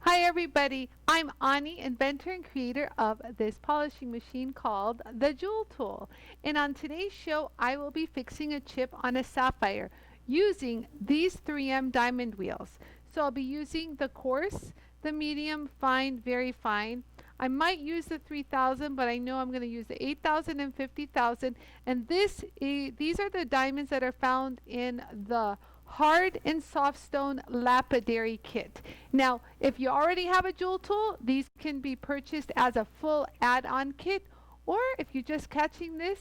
Hi everybody, I'm Anie, inventor and creator of this polishing machine called the Jool Tool. And on today's show, I will be fixing a chip on a Sapphire using these 3M diamond wheels. So I'll be using the coarse, the medium, fine, very fine. I might use the 3000, but I know I'm going to use the 8000 and 50,000. And these are the diamonds that are found in the hard and soft stone lapidary kit. Now, if you already have a Jool tool, these can be purchased as a full add-on kit, or if you're just catching this,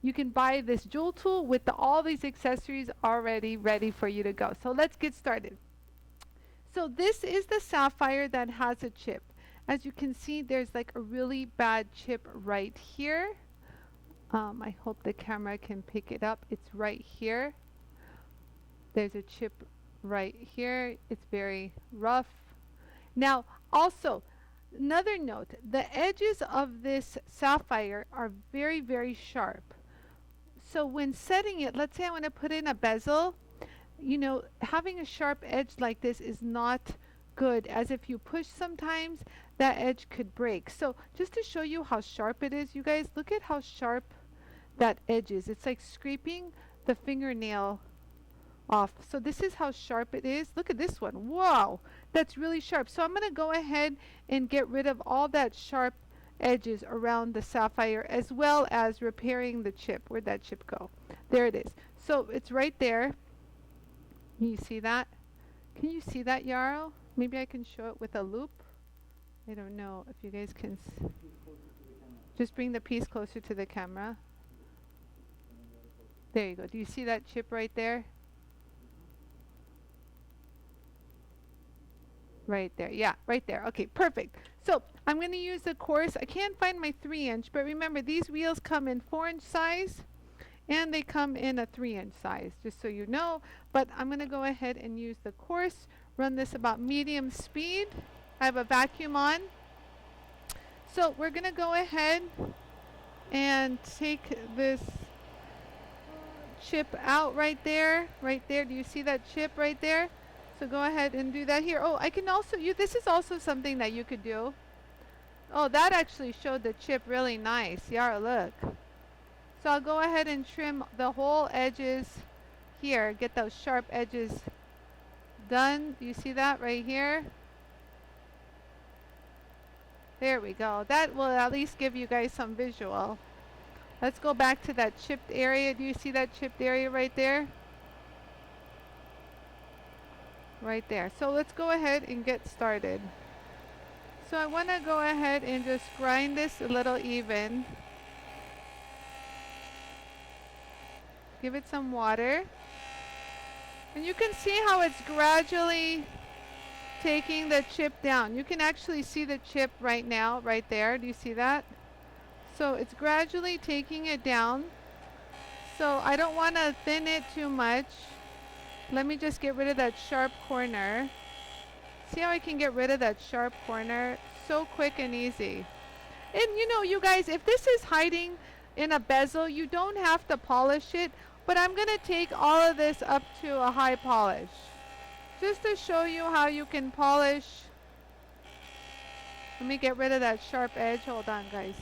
you can buy this Jool tool with all these accessories already ready for you to go. So let's get started. So this is the Sapphire that has a chip. As you can see, there's like a really bad chip right here. I hope the camera can pick it up. It's right here. There's a chip right here. It's very rough. Now, also, another note, the edges of this Sapphire are very, very sharp. So when setting it, let's say I want to put in a bezel, you know, having a sharp edge like this is not good, as if you push sometimes, that edge could break. So just to show you how sharp it is, you guys, look at how sharp that edge is. It's like scraping the fingernail off. So this is how sharp it is. Look at this one. Wow, that's really sharp. So I'm going to go ahead and get rid of all that sharp edges around the Sapphire, as well as repairing the chip. Where'd that chip go? There it is. So it's right there. Can you see that? Can you see that, Yarrow? Maybe I can show it with a loop. I don't know if you guys can. Just bring the piece closer to the camera. There you go. Do you see that chip right there? Right there. Yeah, right there. Okay, perfect. So I'm going to use the coarse. I can't find my 3-inch, but remember, these wheels come in 4-inch size and they come in a 3-inch size, just so you know. But I'm going to go ahead and use the coarse, run this about medium speed. I have a vacuum on. So we're going to go ahead and take this chip out right there. Right there. Do you see that chip right there? So go ahead and do that here. Oh, I can also use, this is also something that you could do. Oh, that actually showed the chip really nice. Yeah, look. So I'll go ahead and trim the whole edges here. Get those sharp edges done. You see that right here? There we go. That will at least give you guys some visual. Let's go back to that chipped area. Do you see that chipped area right there? Right there. So let's go ahead and get started. So I want to go ahead and just grind this a little even. Give it some water. And you can see how it's gradually taking the chip down. You can actually see the chip right now, right there. Do you see that? So it's gradually taking it down. So I don't want to thin it too much. Let me just get rid of that sharp corner. See how I can get rid of that sharp corner? So quick and easy. And you know, you guys, if this is hiding in a bezel, you don't have to polish it. But I'm going to take all of this up to a high polish, just to show you how you can polish. Let me get rid of that sharp edge. Hold on, guys.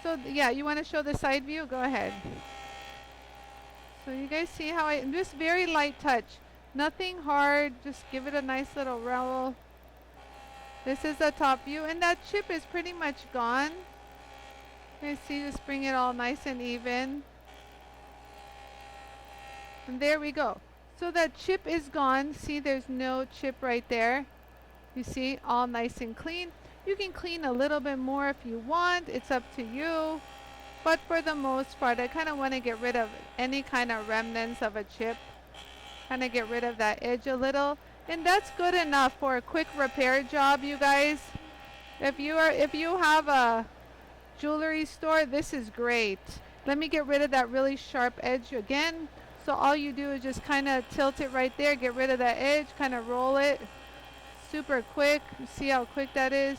So yeah, you want to show the side view? Go ahead. So you guys see how I, just very light touch, nothing hard, just give it a nice little roll. This is the top view, and that chip is pretty much gone. You see, just bring it all nice and even. And there we go. So that chip is gone. See, there's no chip right there. You see, all nice and clean. You can clean a little bit more if you want. It's up to you. But for the most part, I kind of want to get rid of any kind of remnants of a chip. Kind of get rid of that edge a little. And that's good enough for a quick repair job, you guys. If you have a jewelry store, this is great. Let me get rid of that really sharp edge again. So all you do is just kind of tilt it right there, get rid of that edge, kind of roll it. Super quick. You see how quick that is?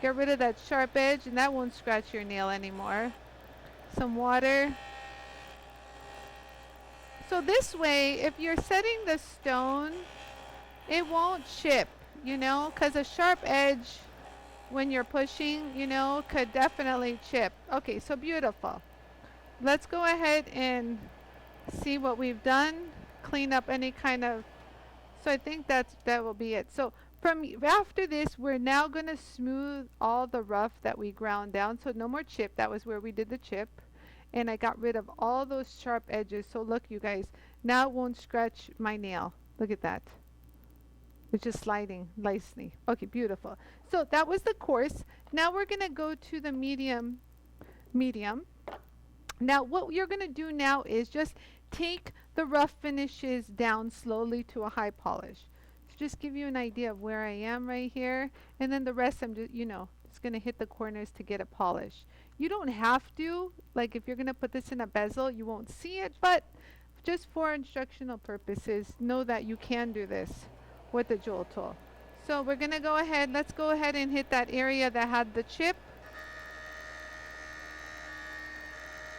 Get rid of that sharp edge, and that won't scratch your nail anymore. Some water. So this way, if you're setting the stone, it won't chip. you know, because a sharp edge when you're pushing, you know, could definitely chip. Okay, so beautiful. Let's go ahead and see what we've done. Clean up any kind of, so I think that will be it. So from after this, we're now going to smooth all the rough that we ground down. So no more chip. That was where we did the chip. And I got rid of all those sharp edges. So look, you guys, now it won't scratch my nail. Look at that. It's just sliding nicely. Okay, beautiful. So that was the coarse. Now we're going to go to the medium. Now what you're going to do now is just take the rough finishes down slowly to a high polish. So just give you an idea of where I am right here. And then the rest I'm just, you know, just going to hit the corners to get a polish. You don't have to, like if you're going to put this in a bezel, you won't see it, but just for instructional purposes, know that you can do this with the Jool tool. So we're going to go ahead, let's go ahead and hit that area that had the chip.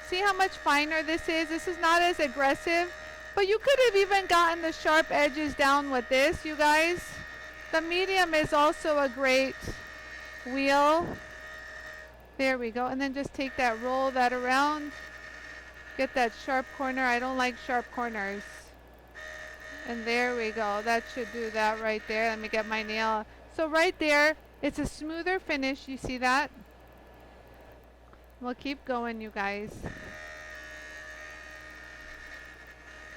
See how much finer this is? This is not as aggressive, but you could have even gotten the sharp edges down with this, you guys. The medium is also a great wheel. There we go. And then just take that, roll that around. Get that sharp corner. I don't like sharp corners. And there we go. That should do that right there. Let me get my nail. So right there, it's a smoother finish. You see that? We'll keep going, you guys.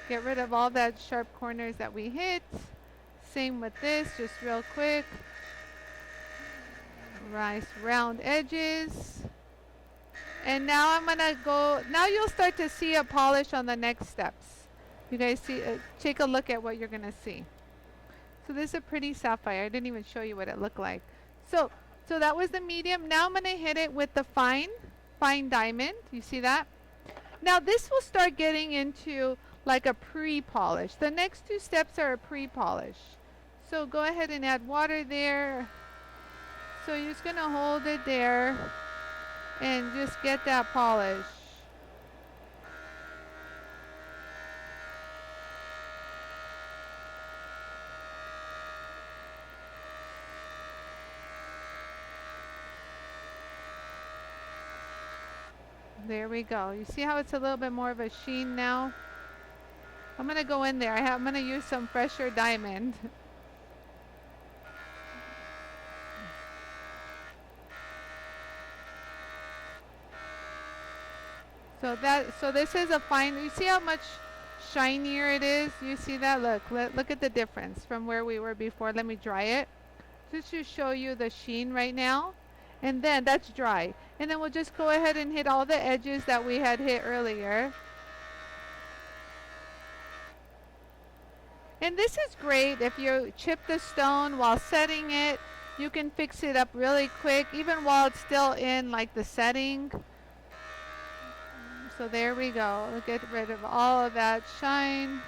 Get rid of all that sharp corners that we hit. Same with this, just real quick. Nice round edges. And now I'm gonna go, now you'll start to see a polish on the next steps. You guys see, take a look at what you're gonna see. So this is a pretty sapphire. I didn't even show you what it looked like. So that was the medium. Now I'm gonna hit it with the fine diamond. You see that? Now this will start getting into like a pre-polish. The next two steps are a pre-polish. So go ahead and add water there. So you're just gonna hold it there and just get that polish. There we go. You see how it's a little bit more of a sheen now? I'm gonna go in there. I'm gonna use some fresher diamond. So this is a fine. You see how much shinier it is? You see that? Look at the difference from where we were before. Let me dry it. Just to show you the sheen right now. And then that's dry. And then we'll just go ahead and hit all the edges that we had hit earlier. And this is great if you chip the stone while setting it. You can fix it up really quick, even while it's still in like the setting. So there we go. We'll get rid of all of that shine.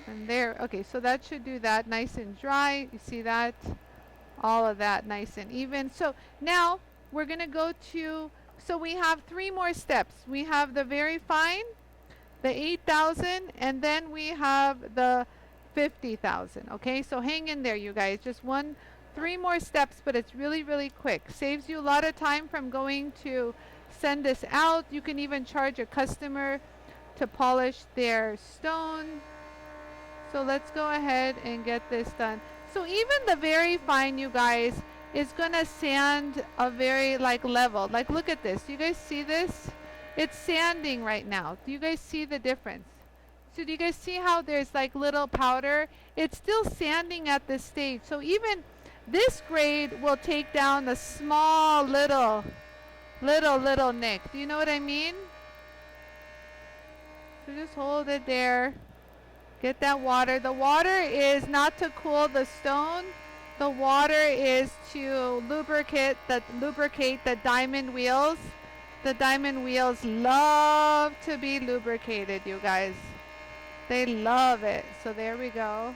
And there, okay, so that should do that nice and dry. You see that? All of that nice and even. So now we're going to go to, so we have 3 more steps. We have the very fine, the 8,000, and then we have the 50,000. Okay, so hang in there, you guys. Just 3 more steps, but it's really, really quick. Saves you a lot of time from going to send this out. You can even charge a customer to polish their stone. So let's go ahead and get this done. So even the very fine, you guys, is gonna sand a very like level. Like look at this. Do you guys see this? It's sanding right now. Do you guys see the difference? So do you guys see how there's like little powder? It's still sanding at this stage. So even this grade will take down the small little nick. Do you know what I mean? So just hold it there. Get that water. The water is not to cool the stone. The water is to lubricate the diamond wheels. The diamond wheels love to be lubricated, you guys. They love it. So there we go.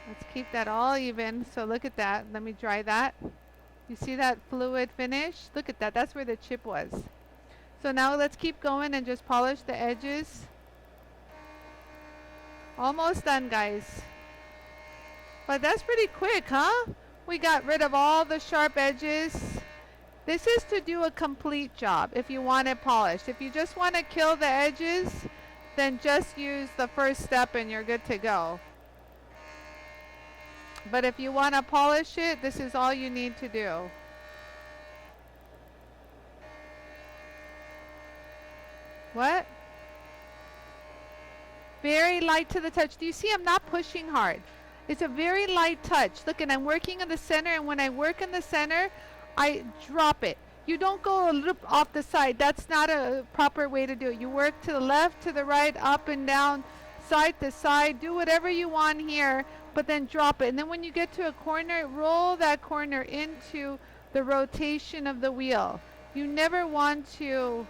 Let's keep that all even. So look at that. Let me dry that. You see that fluid finish? Look at that. That's where the chip was. So now let's keep going and just polish the edges. Almost done, guys. But that's pretty quick, huh? We got rid of all the sharp edges. This is to do a complete job if you want it polished. If you just want to kill the edges, then just use the first step and you're good to go. But if you want to polish it, this is all you need to do. What? Very light to the touch. Do you see I'm not pushing hard? It's a very light touch. Look, and I'm working in the center, and when I work in the center, I drop it. You don't go a little off the side. That's not a proper way to do it. You work to the left, to the right, up and down, side to side. Do whatever you want here, but then drop it. And then when you get to a corner, roll that corner into the rotation of the wheel. You never want to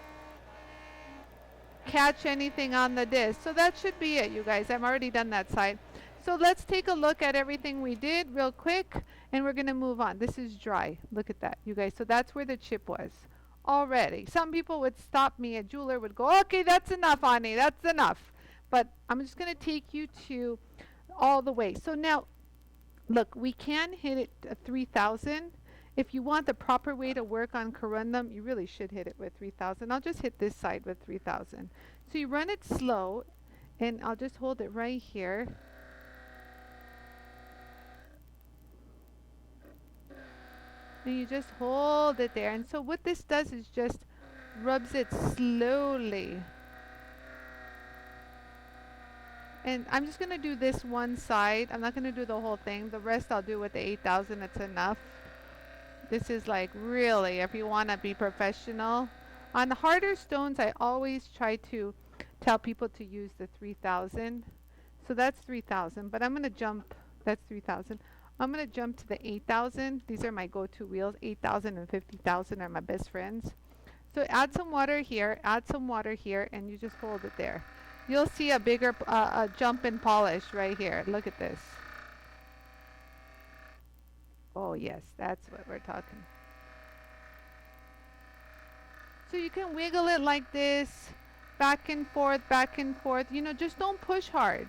catch anything on the disc. So that should be it, you guys. I've already done that side. So let's take a look at everything we did real quick, and we're going to move on. This is dry. Look at that, you guys. So that's where the chip was already. Some people would stop me. A jeweler would go, okay, that's enough, Anie. That's enough. But I'm just going to take you to all the way. So now, look, we can hit it at 3,000. If you want the proper way to work on corundum, you really should hit it with 3,000. I'll just hit this side with 3,000. So you run it slow, and I'll just hold it right here. And you just hold it there. And so what this does is just rubs it slowly. And I'm just going to do this one side. I'm not going to do the whole thing. The rest I'll do with the 8,000. It's enough. This is like really, if you want to be professional. On the harder stones, I always try to tell people to use the 3,000. So that's 3,000. But I'm going to jump. That's 3,000. I'm going to jump to the 8,000. These are my go-to wheels. 8,000 and 50,000 are my best friends. So add some water here, and you just hold it there. You'll see a bigger jump in polish right here. Look at this. Oh yes, that's what we're talking. So you can wiggle it like this, back and forth, back and forth. You know, just don't push hard.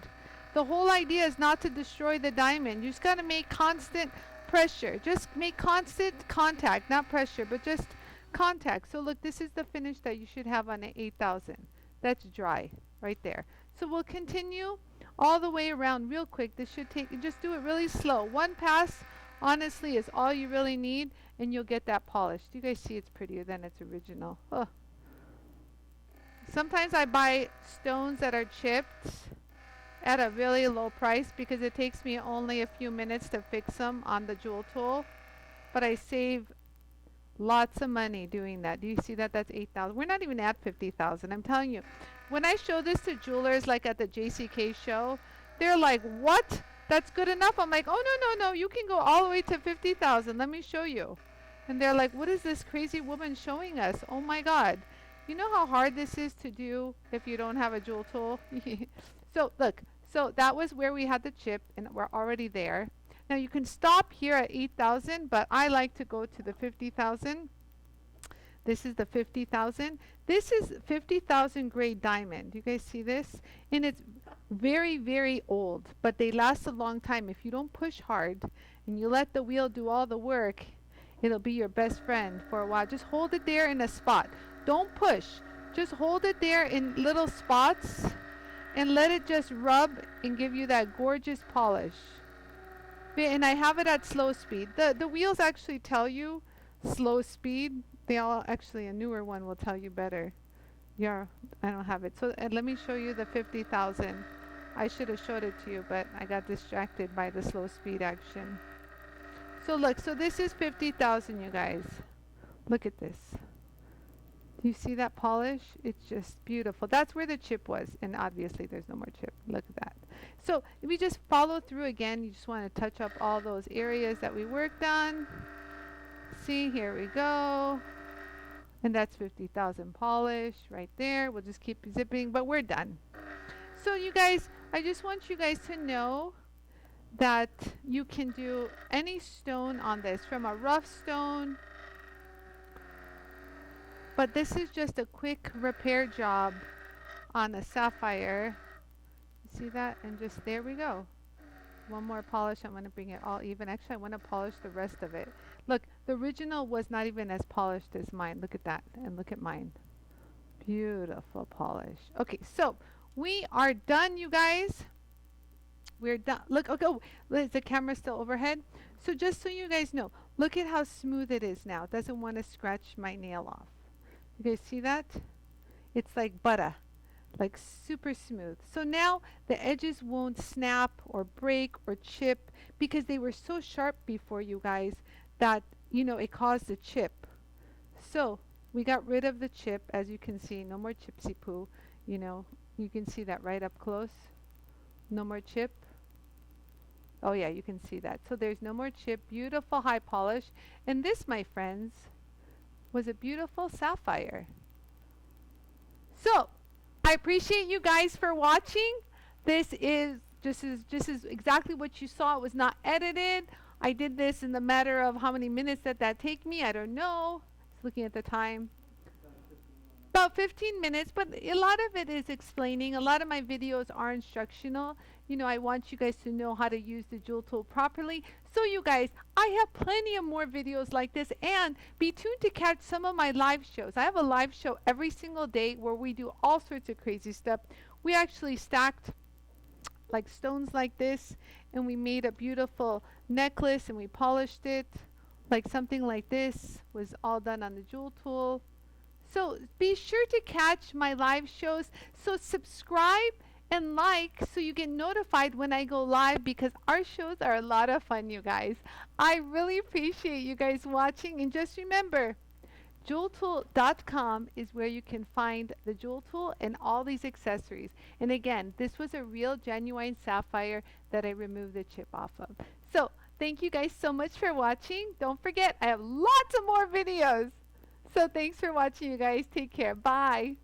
The whole idea is not to destroy the diamond. You just got to make constant pressure. Just make constant contact, not pressure, but just contact. So look, this is the finish that you should have on an 8,000. That's dry right there. So we'll continue all the way around real quick. This should take, just do it really slow. One pass, honestly, is all you really need, and you'll get that polished. You guys see it's prettier than its original. Oh. Sometimes I buy stones that are chipped at a really low price because it takes me only a few minutes to fix them on the jewel tool, but I save lots of money doing that. Do you see that? That's 8,000. We're not even at 50,000. I'm telling you, when I show this to jewelers like at the JCK show, they're like, what? That's good enough? I'm like, oh no, you can go all the way to 50,000. Let me show you. And they're like, what is this crazy woman showing us? Oh my God. You know how hard this is to do if you don't have a jewel tool? So look, so that was where we had the chip, and we're already there. Now you can stop here at 8,000, but I like to go to the 50,000. This is the 50,000. This is 50,000 grade diamond. You guys see this? And it's very, very old, but they last a long time. If you don't push hard and you let the wheel do all the work, it'll be your best friend for a while. Just hold it there in a spot. Don't push. Just hold it there in little spots and let it just rub and give you that gorgeous polish. And I have it at slow speed. The wheels actually tell you slow speed. They all, actually a newer one will tell you better. Yeah, I don't have it. So let me show you the 50,000. I should have showed it to you, but I got distracted by the slow speed action. So look, so this is 50,000, you guys. Look at this. Do you see that polish? It's just beautiful. That's where the chip was, and obviously there's no more chip. Look at that. So if we just follow through again, you just want to touch up all those areas that we worked on. See, here we go. And that's 50,000 polish right there. We'll just keep zipping, but we're done. So you guys, I just want you guys to know that you can do any stone on this, from a rough stone. But this is just a quick repair job on a sapphire. You see that? And just there we go. One more polish. I'm going to bring it all even. Actually, I want to polish the rest of it. Look, the original was not even as polished as mine. Look at that. And look at mine. Beautiful polish. Okay, so we are done, you guys. We're done. Look, okay, oh, is the camera still overhead? So just so you guys know, look at how smooth it is now. It doesn't want to scratch my nail off. You guys see that? It's like butter, like super smooth. So now the edges won't snap or break or chip because they were so sharp before, you guys, that, you know, it caused the chip. So we got rid of the chip, as you can see. No more chipsy poo. You know, you can see that right up close. No more chip. Oh yeah, you can see that. So there's no more chip. Beautiful high polish. And this, my friends, was a beautiful sapphire. So I appreciate you guys for watching. This is just as exactly what you saw. It was not edited. I did this in the matter of how many minutes that take me. I don't know. Just looking at the time. About 15 minutes, but a lot of it is explaining. A lot of my videos are instructional. You know, I want you guys to know how to use the Jool tool properly. So you guys, I have plenty of more videos like this, and be tuned to catch some of my live shows. I have a live show every single day where we do all sorts of crazy stuff. We actually stacked like stones like this, and we made a beautiful necklace, and we polished it like something like this. Was all done on the Jool tool. So be sure to catch my live shows. So subscribe and like so you get notified when I go live, because our shows are a lot of fun, you guys. I really appreciate you guys watching. And just remember, JOOLTOOL.com is where you can find the Jool tool and all these accessories. And again, this was a real genuine sapphire that I removed the chip off of. So thank you guys so much for watching. Don't forget, I have lots of more videos. So thanks for watching, you guys. Take care. Bye.